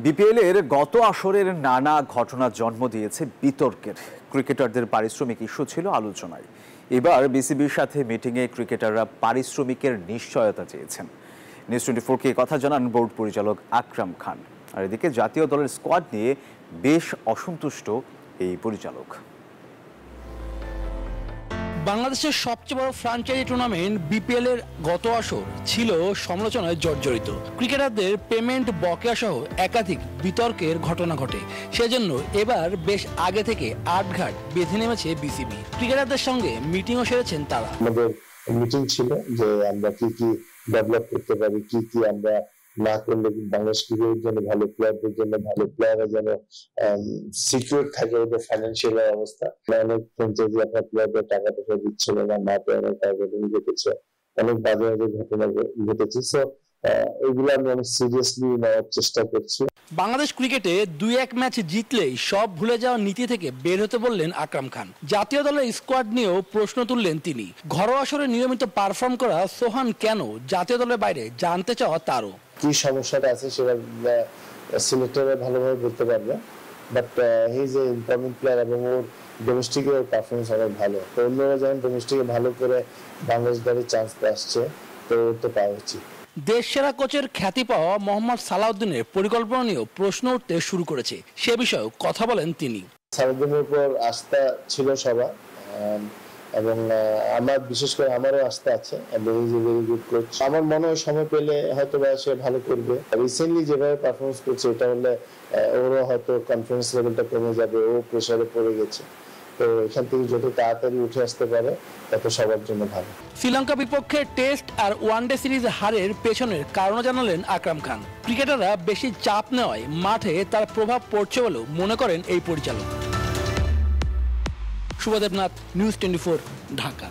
BPL এর গত আসরের নানা ঘটনা জন্ম দিয়েছে বিতর্কের। ক্রিকেটারদের পারিশ্রমিক ইস্যু ছিল আলোচনায়। এবার বিসিবির সাথে মিটিংয়ে ক্রিকেটাররা পারিশ্রমিকের নিশ্চয়তা চেয়েছেন। নিউজ 24-কে কথা জানান বোর্ড পরিচালক আকরাম খান। আর এদিকে জাতীয় দলের স্কোয়াড নিয়ে বেশ অসন্তুষ্ট এই পরিচালক। বাংলাদেশের সবচেয়ে বড় ফ্র্যাঞ্চাইজি টুর্নামেন্ট বিপিএল এর গত আসর ছিল সমালোচনায় জর্জরিত। ক্রিকেটারদের পেমেন্ট বকেয়া সহ একাধিক বিতর্কের ঘটনা ঘটে। সেজন্য এবার বেশ আগে থেকে আটঘাট বেঁধে নেমেছে বিসিবি। ক্রিকেটারদের সঙ্গে মিটিংও সেরেছেন তারা। আমাদের মিটিং ছিল যে আমরা কি কি ডেভেলপ করতে পারি, কি কি আমরা না করলে বাংলাদেশ ক্রিকেটের জন্য ভালো, প্লেয়ারদের জন্য ভালো, প্লেয়াররা যেন সিকিউর থাকে ওদের ফাইন্যান্সিয়াল অবস্থা। অনেক ফ্র্যাঞ্চাইজি আপনার প্লেয়ারদের টাকা পয়সা দিচ্ছিল না, না পেয়ে অনেক টাকা ঘটেছে, অনেক বাজে বাজে ঘটনা ঘটেছে। সো এগুলো আমি অনেক সিরিয়াসলি নেওয়ার চেষ্টা করছি। বাংলাদেশ ক্রিকেটে 2-1 ম্যাচ জিতলেই সব ভুলে যাওয়ার নীতি থেকে বের হতে বললেন আকরাম খান। জাতীয় দলের স্কোয়াড নিয়েও প্রশ্ন তুললেন তিনি। ঘরোয়া আসরে নিয়মিত পারফর্ম করা সোহান কেন জাতীয় দলের বাইরে জানতে চাওয়া তারও। কি সমস্যাটা আছে সেটা সিলেক্টররা ভালোভাবে বলতে পারবে, but he is a important player এবং ওর ডোমেস্টিকের পারফরমেন্স অনেক ভালো। তো অন্যরা যখন ডোমেস্টিকে ভালো করে বাংলাদেশ দলের চান্স আসছে তো ওর তো পাওয়া উচিত। দেশ সেরা কোচের খ্যাতি পাওয়া মোহাম্মদ সালাউদ্দিনের পরিকল্পনা নিয়েও প্রশ্ন উঠতে শুরু করেছে। সে বিষয়ে কথা বলেন তিনি। সালাউদ্দিনের উপর আস্থা ছিল সবার এবং আমার বিশেষ করে আমারও আস্থা আছে। Very good coach. আমার মনে হয় সময় পেলে হয়তো সে ভালো করবে। রিসেন্টলি যেভাবে পারফরমেন্স করছে এটা হলে ওরও হয়তো কনফিডেন্স লেভেলটা কমে যাবে, ও প্রেসারে পড়ে গেছে। তো এখান থেকে যত তাড়াতাড়ি উঠে আসতে পারে তত সবার জন্য ভালো। শ্রীলঙ্কা বিপক্ষে টেস্ট আর ওয়ানডে সিরিজ হারের পেছনের কারণ জানালেন আকরাম খান। ক্রিকেটাররা বেশি চাপ নেওয়ায় মাঠে তার প্রভাব পড়ছে বলেও মনে করেন এই পরিচালক। শুভদেবনাথ, নিউজ 24, ঢাকা।